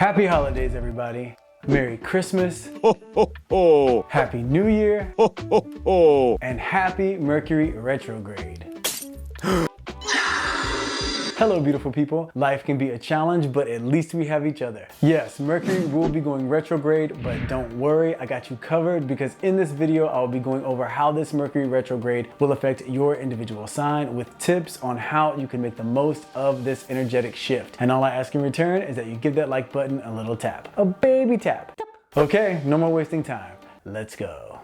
Happy holidays, everybody. Merry Christmas. Ho, ho, ho. Happy New Year. Ho, ho, ho. And happy Mercury Retrograde. Hello, beautiful people. Life can be a challenge, but at least we have each other. Yes, Mercury will be going retrograde, but don't worry, I got you covered because in this video, I'll be going over how this Mercury retrograde will affect your individual sign with tips on how you can make the most of this energetic shift. And all I ask in return is that you give that like button a little tap, a baby tap. Okay, no more wasting time. Let's go.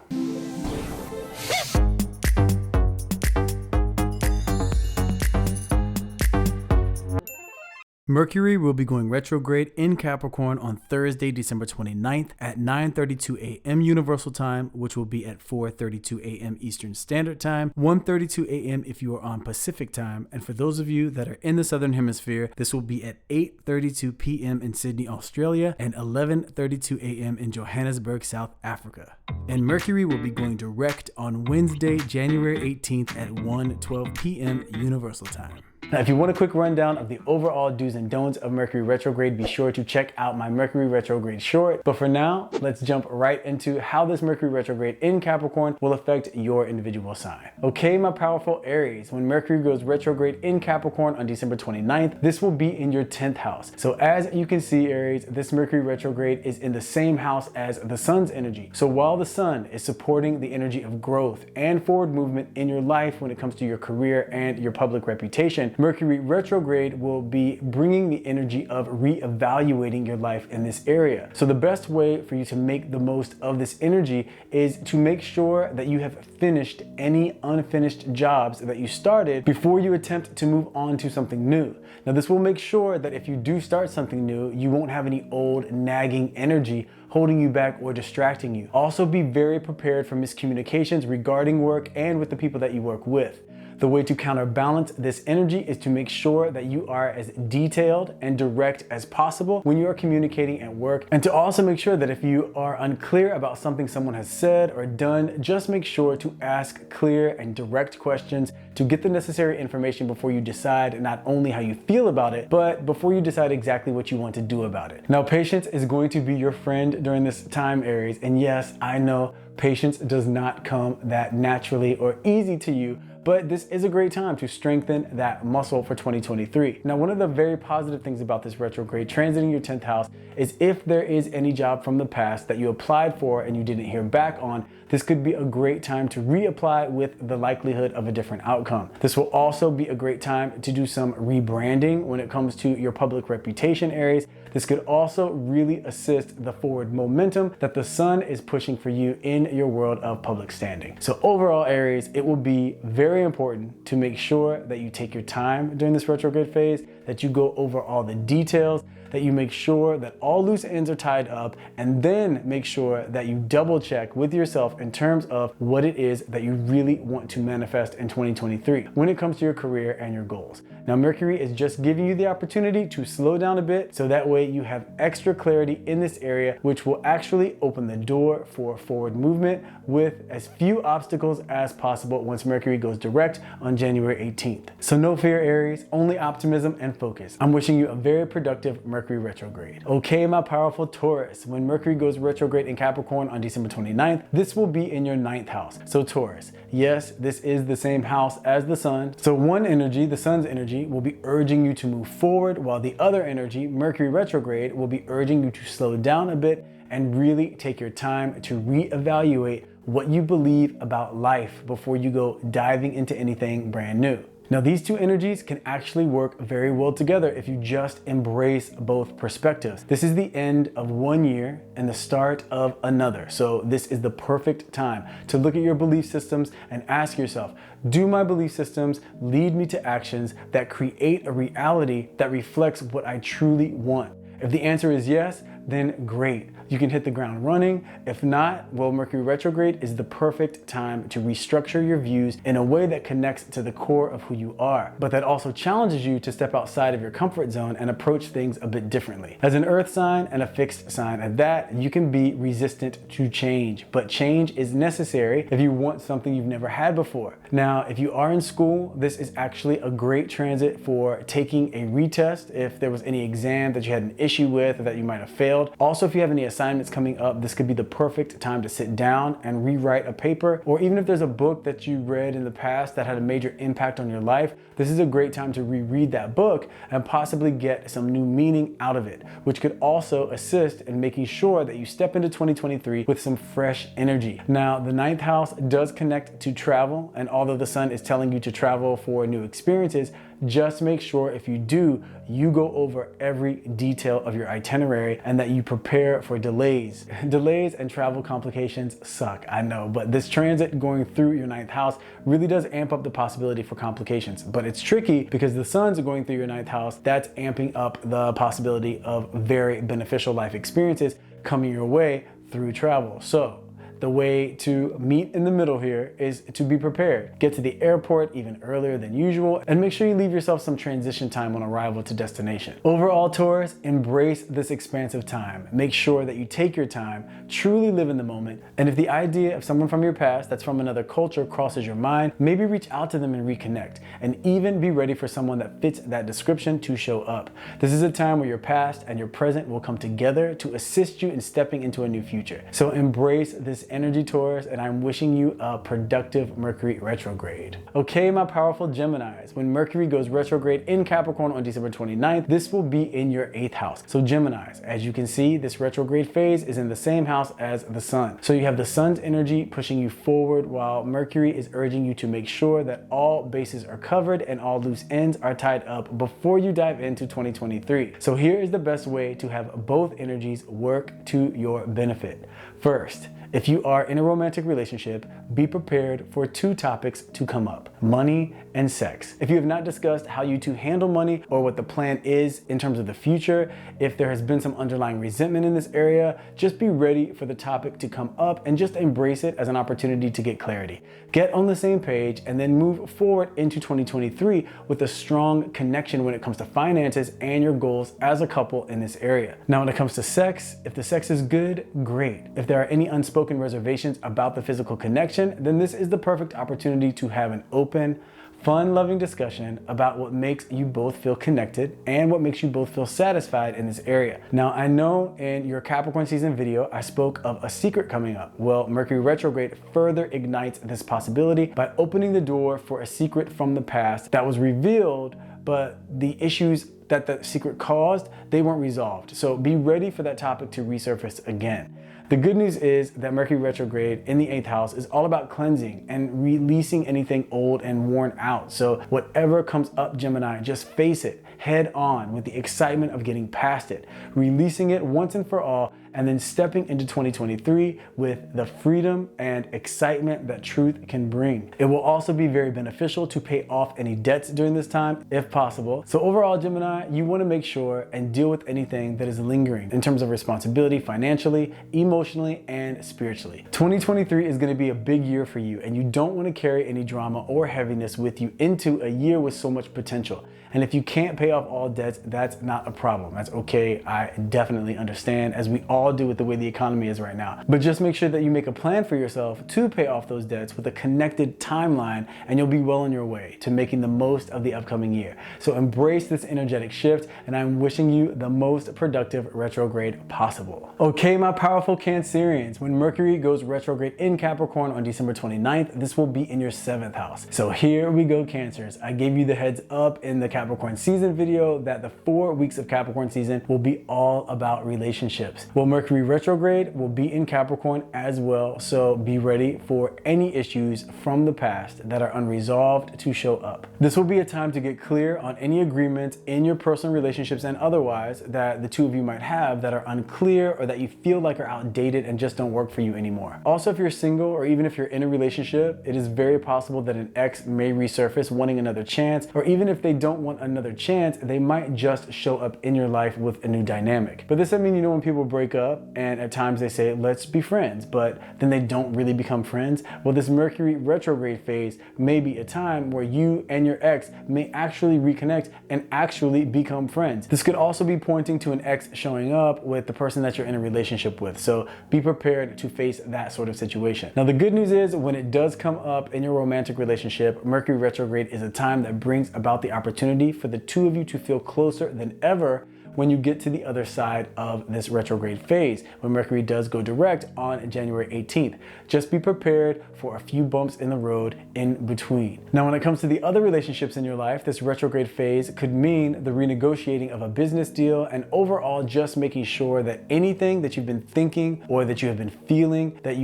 Mercury will be going retrograde in Capricorn on Thursday, December 29th at 9:32 a.m. Universal Time, which will be at 4:32 a.m. Eastern Standard Time, 1:32 a.m. if you are on Pacific Time, and for those of you that are in the Southern Hemisphere, this will be at 8:32 p.m. in Sydney, Australia, and 11:32 a.m. in Johannesburg, South Africa. And Mercury will be going direct on Wednesday, January 18th at 1:12 p.m. Universal Time. Now, if you want a quick rundown of the overall do's and don'ts of Mercury retrograde, be sure to check out my Mercury retrograde short. But for now, let's jump right into how this Mercury retrograde in Capricorn will affect your individual sign. Okay, my powerful Aries, when Mercury goes retrograde in Capricorn on December 29th, this will be in your 10th house. So as you can see, Aries, this Mercury retrograde is in the same house as the sun's energy. So while the sun is supporting the energy of growth and forward movement in your life when it comes to your career and your public reputation, Mercury retrograde will be bringing the energy of reevaluating your life in this area. So the best way for you to make the most of this energy is to make sure that you have finished any unfinished jobs that you started before you attempt to move on to something new. Now, this will make sure that if you do start something new, you won't have any old nagging energy holding you back or distracting you. Also, be very prepared for miscommunications regarding work and with the people that you work with. The way to counterbalance this energy is to make sure that you are as detailed and direct as possible when you are communicating at work, and to also make sure that if you are unclear about something someone has said or done, just make sure to ask clear and direct questions to get the necessary information before you decide not only how you feel about it, but before you decide exactly what you want to do about it. Now, patience is going to be your friend during this time, Aries, and yes, I know patience does not come that naturally or easy to you, but this is a great time to strengthen that muscle for 2023. Now, one of the very positive things about this retrograde transiting your 10th house is if there is any job from the past that you applied for and you didn't hear back on, this could be a great time to reapply with the likelihood of a different outcome. This will also be a great time to do some rebranding when it comes to your public reputation, Aries. This could also really assist the forward momentum that the sun is pushing for you in your world of public standing. So overall, Aries, it will be very important to make sure that you take your time during this retrograde phase, that you go over all the details, that you make sure that all loose ends are tied up, and then make sure that you double check with yourself in terms of what it is that you really want to manifest in 2023 when it comes to your career and your goals. Now, Mercury is just giving you the opportunity to slow down a bit so that way you have extra clarity in this area, which will actually open the door for forward movement with as few obstacles as possible once Mercury goes direct on January 18th. So no fear, Aries, only optimism and focus. I'm wishing you a very productive Mercury retrograde. Okay, my powerful Taurus, when Mercury goes retrograde in Capricorn on December 29th, this will be in your 9th house. So Taurus, yes, this is the same house as the sun. So one energy, the sun's energy, will be urging you to move forward, while the other energy, Mercury retrograde, will be urging you to slow down a bit and really take your time to reevaluate what you believe about life before you go diving into anything brand new. Now, these two energies can actually work very well together if you just embrace both perspectives. This is the end of one year and the start of another. So this is the perfect time to look at your belief systems and ask yourself, do my belief systems lead me to actions that create a reality that reflects what I truly want? If the answer is yes, then great. you can hit the ground running. If not, well, Mercury retrograde is the perfect time to restructure your views in a way that connects to the core of who you are, but that also challenges you to step outside of your comfort zone and approach things a bit differently. As an earth sign and a fixed sign at that, you can be resistant to change, but change is necessary if you want something you've never had before. Now, if you are in school, this is actually a great transit for taking a retest if there was any exam that you had an issue with or that you might have failed. Also, if you have any assignments coming up, this could be the perfect time to sit down and rewrite a paper, or even if there's a book that you read in the past that had a major impact on your life, this is a great time to reread that book and possibly get some new meaning out of it, which could also assist in making sure that you step into 2023 with some fresh energy. Now, the ninth house does connect to travel, and although the sun is telling you to travel for new experiences, just make sure if you do, you go over every detail of your itinerary and that you prepare for delays. Delays and travel complications suck, I know, but this transit going through your ninth house really does amp up the possibility for complications. But it's tricky because the sun's going through your ninth house. That's amping up the possibility of very beneficial life experiences coming your way through travel. So the way to meet in the middle here is to be prepared. Get to the airport even earlier than usual and make sure you leave yourself some transition time on arrival to destination. Overall, Taurus, embrace this expansive time. Make sure that you take your time, truly live in the moment, and if the idea of someone from your past that's from another culture crosses your mind, maybe reach out to them and reconnect, and even be ready for someone that fits that description to show up. This is a time where your past and your present will come together to assist you in stepping into a new future. So embrace this energy, Taurus, and I'm wishing you a productive Mercury retrograde. Okay, my powerful Geminis, when Mercury goes retrograde in Capricorn on December 29th, this will be in your 8th house. So Geminis, as you can see, this retrograde phase is in the same house as the sun. So you have the sun's energy pushing you forward while Mercury is urging you to make sure that all bases are covered and all loose ends are tied up before you dive into 2023. So here is the best way to have both energies work to your benefit. First, if you are in a romantic relationship, be prepared for two topics to come up: money and sex. If you have not discussed how you two handle money or what the plan is in terms of the future, if there has been some underlying resentment in this area, just be ready for the topic to come up and just embrace it as an opportunity to get clarity. Get on the same page and then move forward into 2023 with a strong connection when it comes to finances and your goals as a couple in this area. Now, when it comes to sex, if the sex is good, great. If there are any unspoken reservations about the physical connection, then this is the perfect opportunity to have an open, fun-loving discussion about what makes you both feel connected and what makes you both feel satisfied in this area. Now, I know in your Capricorn season video, I spoke of a secret coming up. Well, Mercury retrograde further ignites this possibility by opening the door for a secret from the past that was revealed, but the issues that the secret caused, they weren't resolved. So be ready for that topic to resurface again. The good news is that Mercury retrograde in the 8th house is all about cleansing and releasing anything old and worn out. So whatever comes up, Gemini, just face it head on with the excitement of getting past it, releasing it once and for all, and then stepping into 2023 with the freedom and excitement that truth can bring. It will also be very beneficial to pay off any debts during this time, if possible. So overall, Gemini, you want to make sure and deal with anything that is lingering in terms of responsibility financially, emotionally, and spiritually. 2023 is going to be a big year for you, and you don't want to carry any drama or heaviness with you into a year with so much potential. And if you can't pay off all debts, that's not a problem. That's okay. I definitely understand, as we all do with the way the economy is right now. But just make sure that you make a plan for yourself to pay off those debts with a connected timeline, and you'll be well on your way to making the most of the upcoming year. So embrace this energetic shift, and I'm wishing you the most productive retrograde possible. Okay, my powerful Cancerians, when Mercury goes retrograde in Capricorn on December 29th, this will be in your 7th house. So here we go, Cancers. I gave you the heads up in the Capricorn season video that the 4 weeks of Capricorn season will be all about relationships. Well, Mercury retrograde will be in Capricorn as well, so be ready for any issues from the past that are unresolved to show up. This will be a time to get clear on any agreements in your personal relationships and otherwise that the two of you might have that are unclear or that you feel like are outdated and just don't work for you anymore. Also, if you're single or even if you're in a relationship, it is very possible that an ex may resurface wanting another chance, or even if they don't want want another chance, they might just show up in your life with a new dynamic. But this doesn't mean, when people break up and at times they say, let's be friends, but then they don't really become friends. Well, this Mercury retrograde phase may be a time where you and your ex may actually reconnect and actually become friends. This could also be pointing to an ex showing up with the person that you're in a relationship with. So be prepared to face that sort of situation. Now, the good news is when it does come up in your romantic relationship, Mercury retrograde is a time that brings about the opportunity for the two of you to feel closer than ever when you get to the other side of this retrograde phase, when Mercury does go direct on January 18th. Just be prepared for a few bumps in the road in between. Now, when it comes to the other relationships in your life, this retrograde phase could mean the renegotiating of a business deal and overall just making sure that anything that you've been thinking or that you have been feeling that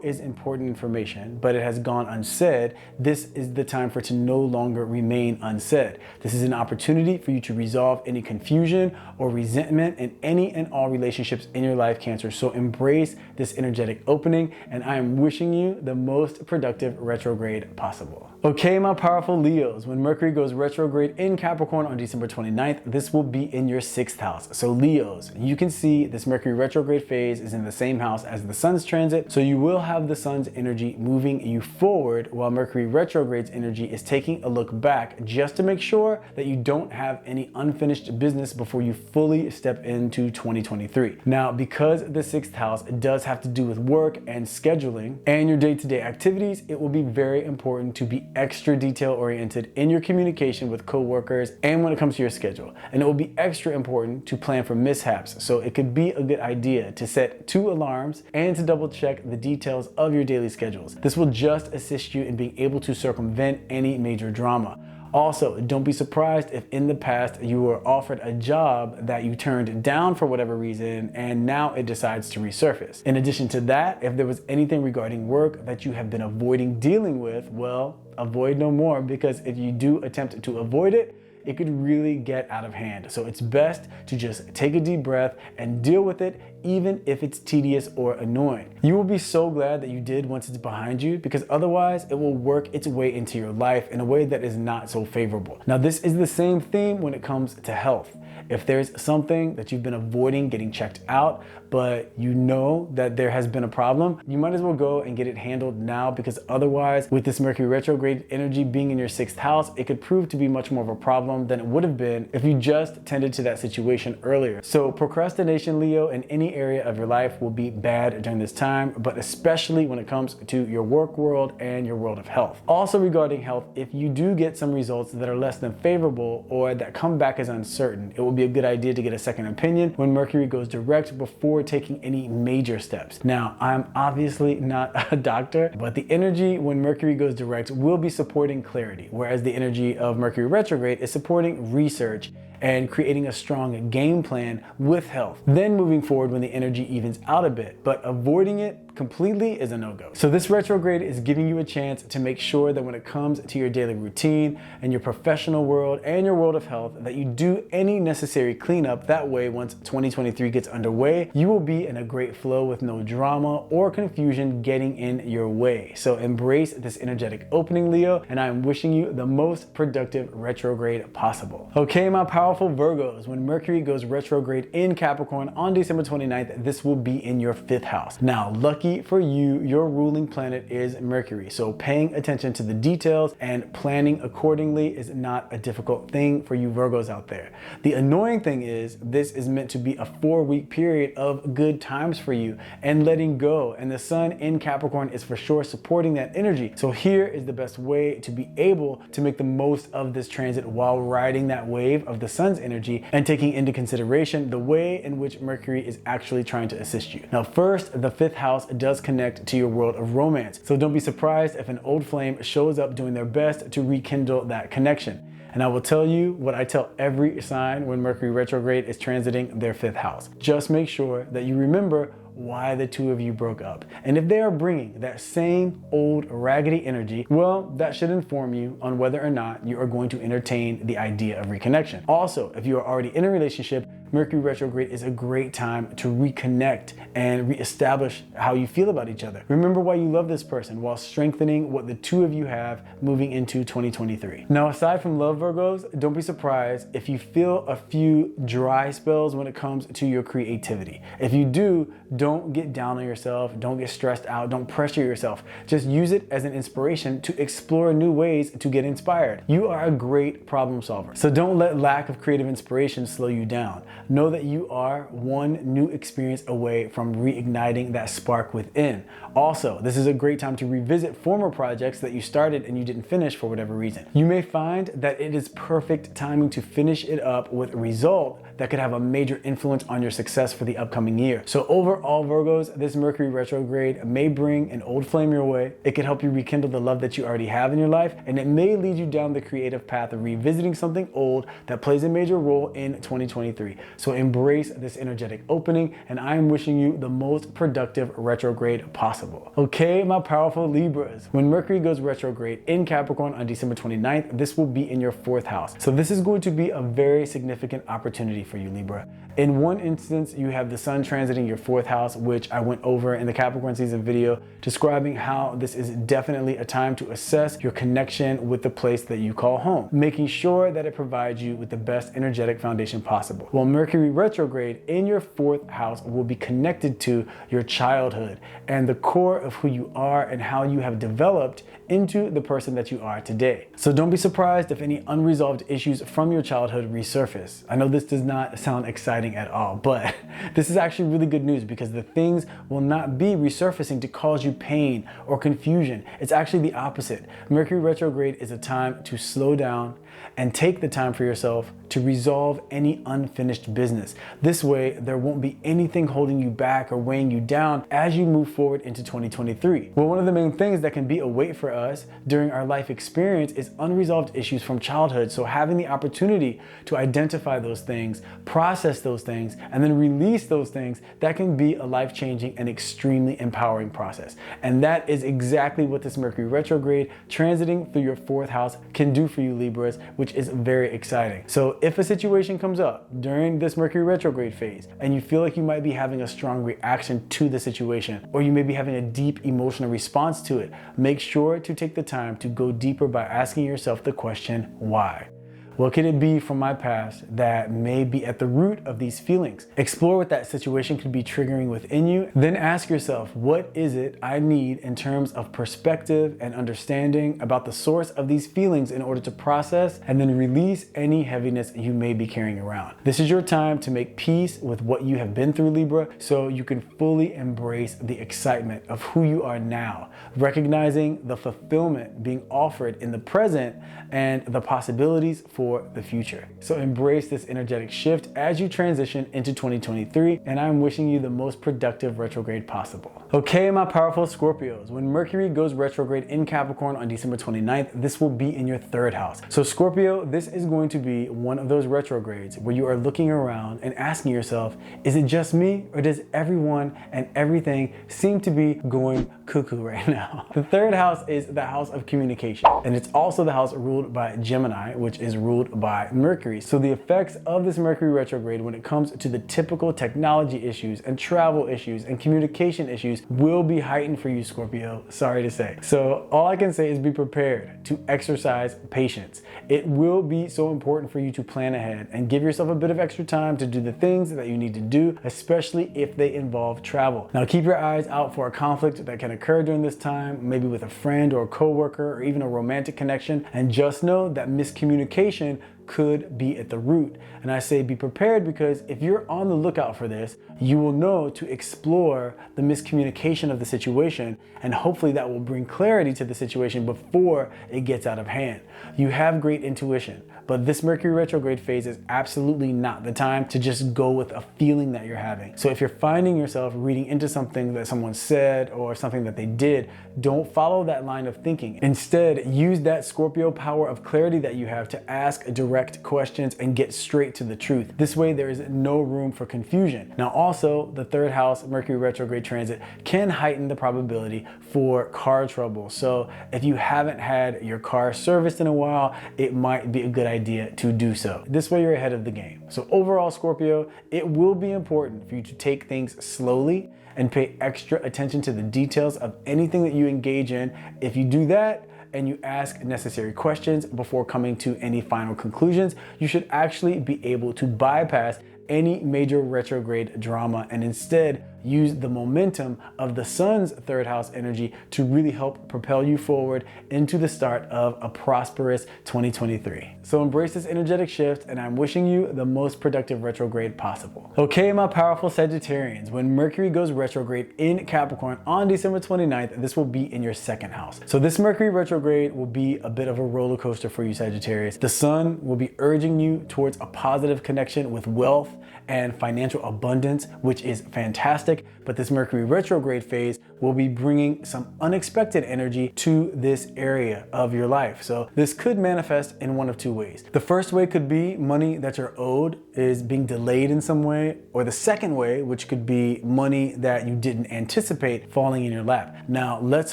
is important information, but it has gone unsaid, this is the time for it to no longer remain unsaid. This is an opportunity for you to resolve any confusion or resentment in any and all relationships in your life, Cancer. So embrace this energetic opening, and I am wishing you the most productive retrograde possible. Okay, my powerful Leos, when Mercury goes retrograde in Capricorn on December 29th, this will be in your 6th house. So Leos, you can see this Mercury retrograde phase is in the same house as the Sun's transit, so you will have the Sun's energy moving you forward, while Mercury retrograde's energy is taking a look back just to make sure that you don't have any unfinished business before you fully step into 2023. Now, because the 6th house does have to do with work and scheduling and your day-to-day activities, it will be very important to be extra detail-oriented in your communication with coworkers and when it comes to your schedule. And it will be extra important to plan for mishaps. So it could be a good idea to set 2 alarms and to double-check the details of your daily schedules. This will just assist you in being able to circumvent any major drama. Also, don't be surprised if in the past you were offered a job that you turned down for whatever reason and now it decides to resurface. In addition to that, if there was anything regarding work that you have been avoiding dealing with, well, avoid no more, because if you do attempt to avoid it, it could really get out of hand. So it's best to just take a deep breath and deal with it, even if it's tedious or annoying. You will be so glad that you did once it's behind you, because otherwise it will work its way into your life in a way that is not so favorable. Now, this is the same theme when it comes to health. If there's something that you've been avoiding getting checked out, but you know that there has been a problem, you might as well go and get it handled now, because otherwise, with this Mercury retrograde energy being in your 6th house, it could prove to be much more of a problem than it would have been if you just tended to that situation earlier. So procrastination, Leo, in any area of your life will be bad during this time, but especially when it comes to your work world and your world of health. Also, regarding health, if you do get some results that are less than favorable or that come back as uncertain, it will be a good idea to get a second opinion when Mercury goes direct before taking any major steps. Now, I'm obviously not a doctor, but the energy when Mercury goes direct will be supporting clarity, whereas the energy of Mercury retrograde is supporting research and creating a strong game plan with health. Then moving forward when the energy evens out a bit, but avoiding it completely is a no-go. So this retrograde is giving you a chance to make sure that when it comes to your daily routine and your professional world and your world of health, that you do any necessary cleanup. That way, once 2023 gets underway, you will be in a great flow with no drama or confusion getting in your way. So embrace this energetic opening, Leo, and I am wishing you the most productive retrograde possible. Okay, my powerful Virgos, when Mercury goes retrograde in Capricorn on December 29th, this will be in your 5th house. Now, lucky for you, your ruling planet is Mercury. So paying attention to the details and planning accordingly is not a difficult thing for you Virgos out there. The annoying thing is this is meant to be a 4-week period of good times for you and letting go. And the Sun in Capricorn is for sure supporting that energy. So here is the best way to be able to make the most of this transit while riding that wave of the Sun's energy and taking into consideration the way in which Mercury is actually trying to assist you. Now, first, the 5th house does connect to your world of romance. So don't be surprised if an old flame shows up doing their best to rekindle that connection. And I will tell you what I tell every sign when Mercury retrograde is transiting their 5th house. Just make sure that you remember why the two of you broke up. And if they are bringing that same old raggedy energy, well, that should inform you on whether or not you are going to entertain the idea of reconnection. Also, if you are already in a relationship, Mercury retrograde is a great time to reconnect and reestablish how you feel about each other. Remember why you love this person while strengthening what the two of you have moving into 2023. Now, aside from love, Virgos, don't be surprised if you feel a few dry spells when it comes to your creativity. If you do, don't get down on yourself, don't get stressed out, don't pressure yourself. Just use it as an inspiration to explore new ways to get inspired. You are a great problem solver, so don't let lack of creative inspiration slow you down. Know that you are one new experience away from reigniting that spark within. Also, this is a great time to revisit former projects that you started and you didn't finish for whatever reason. You may find that it is perfect timing to finish it up with a result that could have a major influence on your success for the upcoming year. So overall, Virgos, this Mercury retrograde may bring an old flame your way. It could help you rekindle the love that you already have in your life, and it may lead you down the creative path of revisiting something old that plays a major role in 2023. So embrace this energetic opening, and I am wishing you the most productive retrograde possible. Okay, my powerful Libras, when Mercury goes retrograde in Capricorn on December 29th, this will be in your 4th house. So this is going to be a very significant opportunity for you, Libra. In one instance, you have the sun transiting your 4th house, which I went over in the Capricorn season video, describing how this is definitely a time to assess your connection with the place that you call home, making sure that it provides you with the best energetic foundation possible. While Mercury retrograde in your 4th house will be connected to your childhood and the core of who you are and how you have developed into the person that you are today. So don't be surprised if any unresolved issues from your childhood resurface. I know this does not sound exciting at all, but this is actually really good news because the things will not be resurfacing to cause you pain or confusion. It's actually the opposite. Mercury retrograde is a time to slow down and take the time for yourself to resolve any unfinished business. This way, there won't be anything holding you back or weighing you down as you move forward into 2023. Well, one of the main things that can be a weight for us during our life experience is unresolved issues from childhood. So having the opportunity to identify those things, process those things, and then release those things, that can be a life-changing and extremely empowering process. And that is exactly what this Mercury retrograde transiting through your 4th house can do for you, Libras, which is very exciting. So if a situation comes up during this Mercury retrograde phase and you feel like you might be having a strong reaction to the situation, or you may be having a deep emotional response to it, make sure to take the time to go deeper by asking yourself the question, why? What could it be from my past that may be at the root of these feelings? Explore what that situation could be triggering within you. Then ask yourself, what is it I need in terms of perspective and understanding about the source of these feelings in order to process and then release any heaviness you may be carrying around. This is your time to make peace with what you have been through, Libra, so you can fully embrace the excitement of who you are now, recognizing the fulfillment being offered in the present and the possibilities for the future. So embrace this energetic shift as you transition into 2023, and I'm wishing you the most productive retrograde possible. Okay, my powerful Scorpios, when Mercury goes retrograde in Capricorn on December 29th, this will be in your 3rd house. So Scorpio, this is going to be one of those retrogrades where you are looking around and asking yourself, is it just me, or does everyone and everything seem to be going cuckoo right now? The 3rd house is the house of communication, and it's also the house ruled by Gemini, which is ruled by Mercury. So the effects of this Mercury retrograde when it comes to the typical technology issues and travel issues and communication issues will be heightened for you, Scorpio, sorry to say. So all I can say is be prepared to exercise patience. It will be so important for you to plan ahead and give yourself a bit of extra time to do the things that you need to do, especially if they involve travel. Now keep your eyes out for a conflict that can occur during this time, maybe with a friend or a coworker or even a romantic connection, and just know that miscommunication could be at the root. And I say be prepared because if you're on the lookout for this, you will know to explore the miscommunication of the situation, and hopefully that will bring clarity to the situation before it gets out of hand. You have great intuition, but this Mercury retrograde phase is absolutely not the time to just go with a feeling that you're having. So if you're finding yourself reading into something that someone said or something that they did, don't follow that line of thinking. Instead, use that Scorpio power of clarity that you have to ask direct direct questions and get straight to the truth. This way there is no room for confusion. Now also, the third house Mercury retrograde transit can heighten the probability for car trouble. So if you haven't had your car serviced in a while, it might be a good idea to do so. This way you're ahead of the game. So overall, Scorpio, it will be important for you to take things slowly and pay extra attention to the details of anything that you engage in. If you do that, and you ask necessary questions before coming to any final conclusions, you should actually be able to bypass any major retrograde drama and instead use the momentum of the sun's third house energy to really help propel you forward into the start of a prosperous 2023. So embrace this energetic shift, and I'm wishing you the most productive retrograde possible. Okay, my powerful Sagittarians, when Mercury goes retrograde in Capricorn on December 29th, this will be in your second house. So this Mercury retrograde will be a bit of a roller coaster for you, Sagittarius. The sun will be urging you towards a positive connection with wealth and financial abundance, which is fantastic. But this Mercury retrograde phase will be bringing some unexpected energy to this area of your life. So this could manifest in one of two ways. The first way could be money that you're owed is being delayed in some way, or the second way, which could be money that you didn't anticipate falling in your lap. Now, let's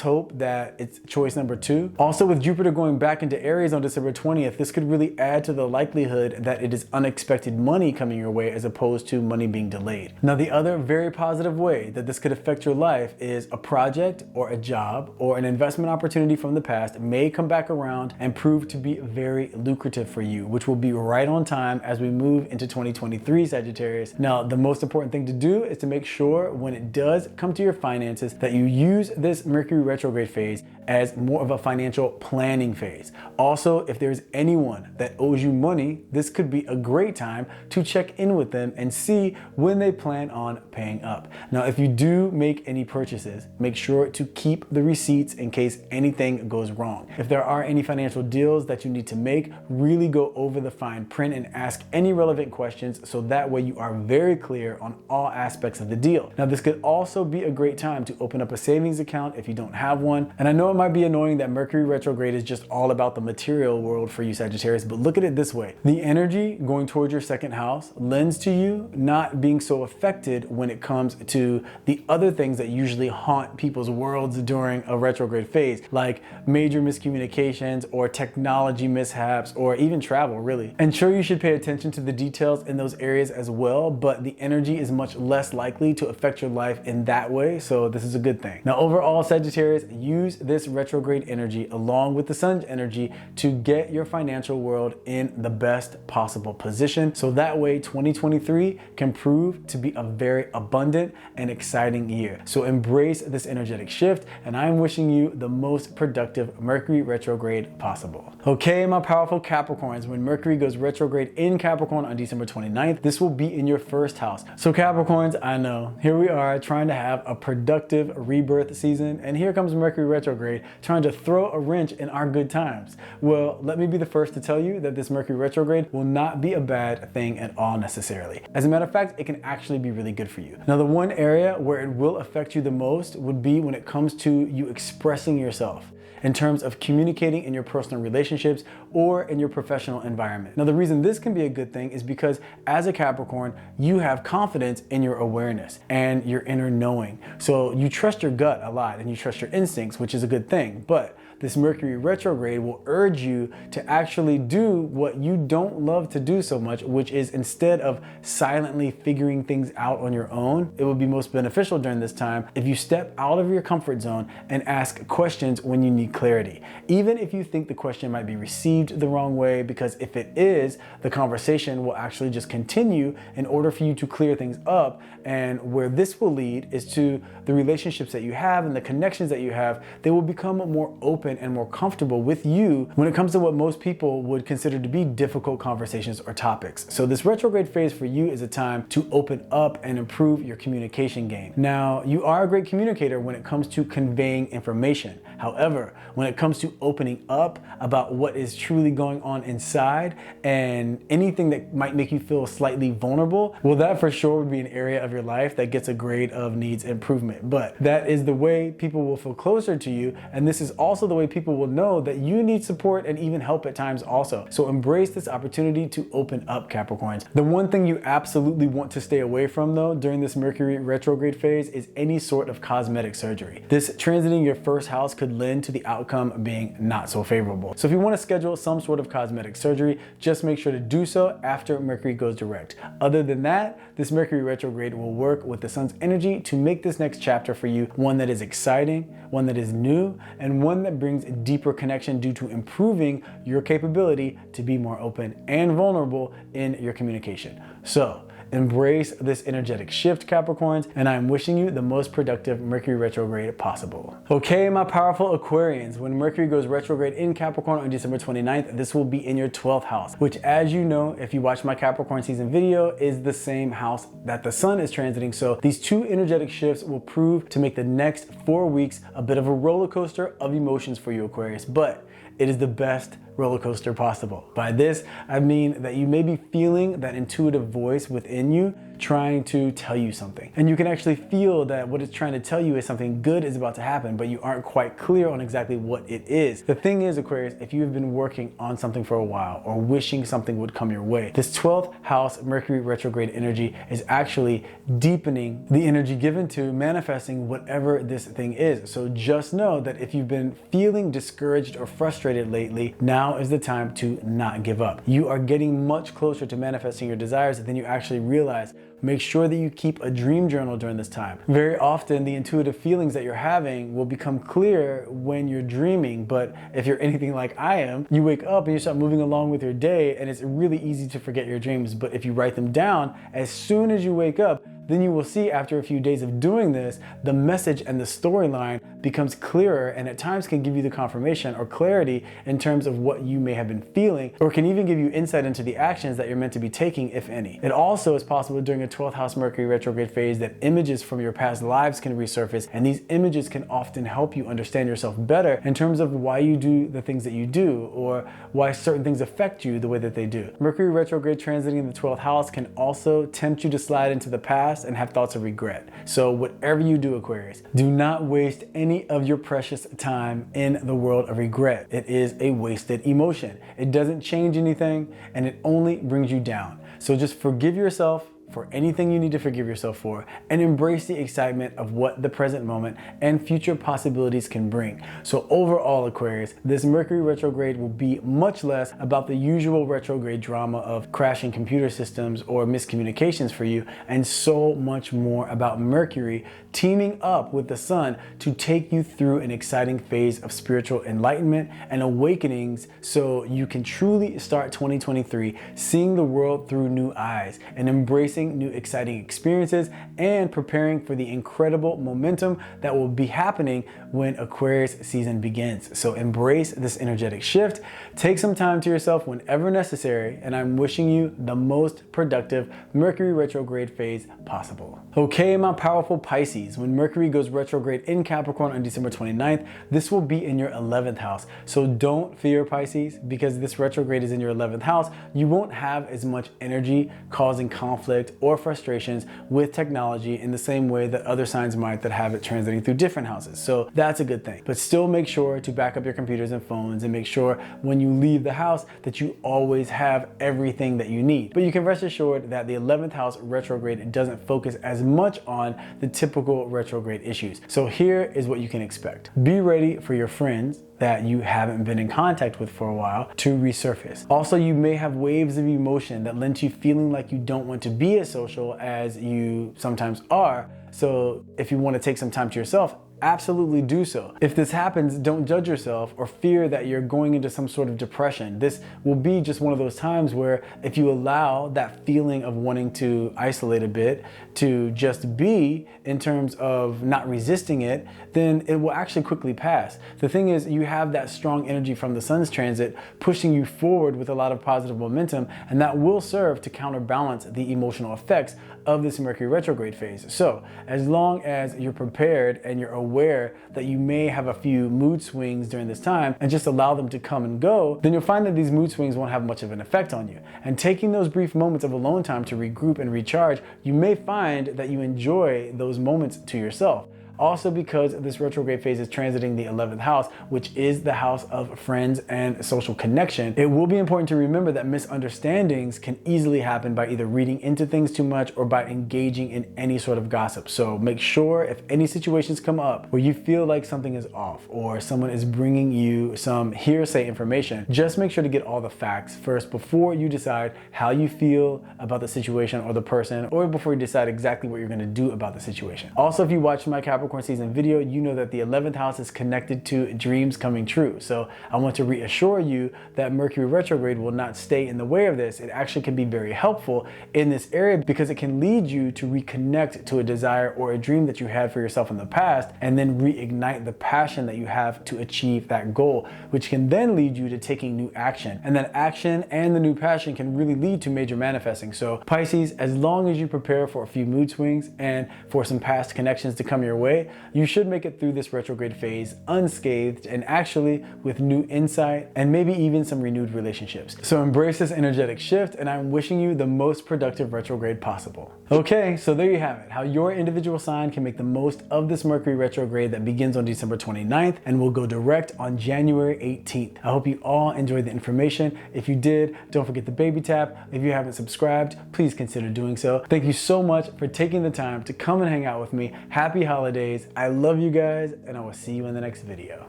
hope that it's choice number two. Also, with Jupiter going back into Aries on December 20th, this could really add to the likelihood that it is unexpected money coming your way as opposed to money being delayed. Now, the other very positive way that this could affect your life is a project or a job or an investment opportunity from the past may come back around and prove to be very lucrative for you, which will be right on time as we move into 2023, Sagittarius. Now, the most important thing to do is to make sure when it does come to your finances that you use this Mercury retrograde phase as more of a financial planning phase. Also, if there's anyone that owes you money, this could be a great time to check in with them and see when they plan on paying up. Now, if you do make any purchases, make sure to keep the receipts in case anything goes wrong. If there are any financial deals that you need to make, really go over the fine print and ask any relevant questions so that way you are very clear on all aspects of the deal. Now, this could also be a great time to open up a savings account if you don't have one. And I know it might be annoying that Mercury retrograde is just all about the material world for you, Sagittarius, but look at it this way. The energy going towards your second house lends to you not being so affected when it comes to the other things that usually haunt people's worlds during a retrograde phase, like major miscommunications or technology mishaps or even travel, really. And sure, you should pay attention to the details in those areas as well, but the energy is much less likely to affect your life in that way, so this is a good thing. Now, overall, Sagittarius, use this retrograde energy along with the sun's energy to get your financial world in the best possible position, so that way 2023 can prove to be a very abundant and exciting year. So embrace this energetic shift, and I'm wishing you the most productive Mercury retrograde possible. Okay, my powerful Capricorns, when Mercury goes retrograde in Capricorn on December 29th, this will be in your first house. So Capricorns, I know, here we are trying to have a productive rebirth season, and here comes Mercury retrograde trying to throw a wrench in our good times. Well, let me be the first to tell you that this Mercury retrograde will not be a bad thing at all necessarily. As a matter of fact, it can actually be really good for you. Now, the one area where it will affect you the most would be when it comes to you expressing yourself in terms of communicating in your personal relationships or in your professional environment. Now, the reason this can be a good thing is because as a Capricorn, you have confidence in your awareness and your inner knowing. So you trust your gut a lot and you trust your instincts, which is a good thing. But this Mercury retrograde will urge you to actually do what you don't love to do so much, which is instead of silently figuring things out on your own, it would be most beneficial during this time if you step out of your comfort zone and ask questions when you need clarity. Even if you think the question might be received the wrong way, because if it is, the conversation will actually just continue in order for you to clear things up. And where this will lead is to the relationships that you have and the connections that you have. They will become more open and more comfortable with you when it comes to what most people would consider to be difficult conversations or topics. So this retrograde phase for you is a time to open up and improve your communication game. Now, you are a great communicator when it comes to conveying information. However, when it comes to opening up about what is truly going on inside and anything that might make you feel slightly vulnerable, well, that for sure would be an area of your life that gets a grade of needs improvement. But that is the way people will feel closer to you, and this is also the way way people will know that you need support and even help at times also. So embrace this opportunity to open up, Capricorns. The one thing you absolutely want to stay away from though during this Mercury retrograde phase is any sort of cosmetic surgery. This transiting your first house could lend to the outcome being not so favorable. So if you want to schedule some sort of cosmetic surgery, just make sure to do so after Mercury goes direct. Other than that, this Mercury retrograde will work with the sun's energy to make this next chapter for you one that is exciting, one that is new, and one that brings deeper connection due to improving your capability to be more open and vulnerable in your communication. So embrace this energetic shift, Capricorns, and I'm wishing you the most productive Mercury retrograde possible. Okay, my powerful Aquarians, when Mercury goes retrograde in Capricorn on December 29th, this will be in your 12th house, which, as you know, if you watch my Capricorn season video, is the same house that the sun is transiting. So these two energetic shifts will prove to make the next 4 weeks a bit of a roller coaster of emotions for you, Aquarius, but it is the best roller coaster possible. By this, I mean that you may be feeling that intuitive voice within you trying to tell you something. And you can actually feel that what it's trying to tell you is something good is about to happen, but you aren't quite clear on exactly what it is. The thing is, Aquarius, if you have been working on something for a while or wishing something would come your way, this 12th house Mercury retrograde energy is actually deepening the energy given to manifesting whatever this thing is. So just know that if you've been feeling discouraged or frustrated lately, now is the time to not give up. You are getting much closer to manifesting your desires than you actually realize. Make sure that you keep a dream journal during this time. Very often, the intuitive feelings that you're having will become clear when you're dreaming, but if you're anything like I am, you wake up and you start moving along with your day, and it's really easy to forget your dreams. But if you write them down, as soon as you wake up, then you will see after a few days of doing this, the message and the storyline becomes clearer, and at times can give you the confirmation or clarity in terms of what you may have been feeling, or can even give you insight into the actions that you're meant to be taking, if any. It also is possible during a 12th house Mercury retrograde phase that images from your past lives can resurface, and these images can often help you understand yourself better in terms of why you do the things that you do, or why certain things affect you the way that they do. Mercury retrograde transiting in the 12th house can also tempt you to slide into the past and have thoughts of regret. So whatever you do, Aquarius, do not waste any of your precious time in the world of regret. It is a wasted emotion. It doesn't change anything, and it only brings you down. So just forgive yourself for anything you need to forgive yourself for, and embrace the excitement of what the present moment and future possibilities can bring. So overall, Aquarius, this Mercury retrograde will be much less about the usual retrograde drama of crashing computer systems or miscommunications for you, and so much more about Mercury teaming up with the sun to take you through an exciting phase of spiritual enlightenment and awakenings, so you can truly start 2023 seeing the world through new eyes and embracing new exciting experiences and preparing for the incredible momentum that will be happening when Aquarius season begins. So embrace this energetic shift, take some time to yourself whenever necessary, and I'm wishing you the most productive Mercury retrograde phase possible. Okay, my powerful Pisces, when Mercury goes retrograde in Capricorn on December 29th, this will be in your 11th house. So don't fear, Pisces, because this retrograde is in your 11th house. You won't have as much energy causing conflict or frustrations with technology in the same way that other signs might that have it transiting through different houses. So that's a good thing. But still make sure to back up your computers and phones, and make sure when you leave the house that you always have everything that you need. But you can rest assured that the 11th house retrograde doesn't focus as much on the typical retrograde issues. So here is what you can expect. Be ready for your friends that you haven't been in contact with for a while to resurface. Also, you may have waves of emotion that lend to you feeling like you don't want to be as social as you sometimes are. So if you want to take some time to yourself, absolutely do so. If this happens, don't judge yourself or fear that you're going into some sort of depression. This will be just one of those times where if you allow that feeling of wanting to isolate a bit to just be, in terms of not resisting it, then it will actually quickly pass. The thing is, you have that strong energy from the sun's transit pushing you forward with a lot of positive momentum, and that will serve to counterbalance the emotional effects of this Mercury retrograde phase. So as long as you're prepared and you're aware that you may have a few mood swings during this time and just allow them to come and go, then you'll find that these mood swings won't have much of an effect on you. And taking those brief moments of alone time to regroup and recharge, you may find that you enjoy those moments to yourself. Also because this retrograde phase is transiting the 11th house, which is the house of friends and social connection, it will be important to remember that misunderstandings can easily happen by either reading into things too much or by engaging in any sort of gossip. So make sure if any situations come up where you feel like something is off or someone is bringing you some hearsay information, just make sure to get all the facts first before you decide how you feel about the situation or the person, or before you decide exactly what you're going to do about the situation. Also, if you watched my Capricorn season video, you know that the 11th house is connected to dreams coming true. So I want to reassure you that Mercury retrograde will not stay in the way of this. It actually can be very helpful in this area because it can lead you to reconnect to a desire or a dream that you had for yourself in the past, and then reignite the passion that you have to achieve that goal, which can then lead you to taking new action. And that action and the new passion can really lead to major manifesting. So Pisces, as long as you prepare for a few mood swings and for some past connections to come your way, you should make it through this retrograde phase unscathed and actually with new insight and maybe even some renewed relationships. So embrace this energetic shift, and I'm wishing you the most productive retrograde possible. Okay, so there you have it, how your individual sign can make the most of this Mercury retrograde that begins on December 29th and will go direct on January 18th. I hope you all enjoyed the information. If you did, don't forget the baby tap. If you haven't subscribed, please consider doing so. Thank you so much for taking the time to come and hang out with me. Happy holidays. I love you guys, and I will see you in the next video.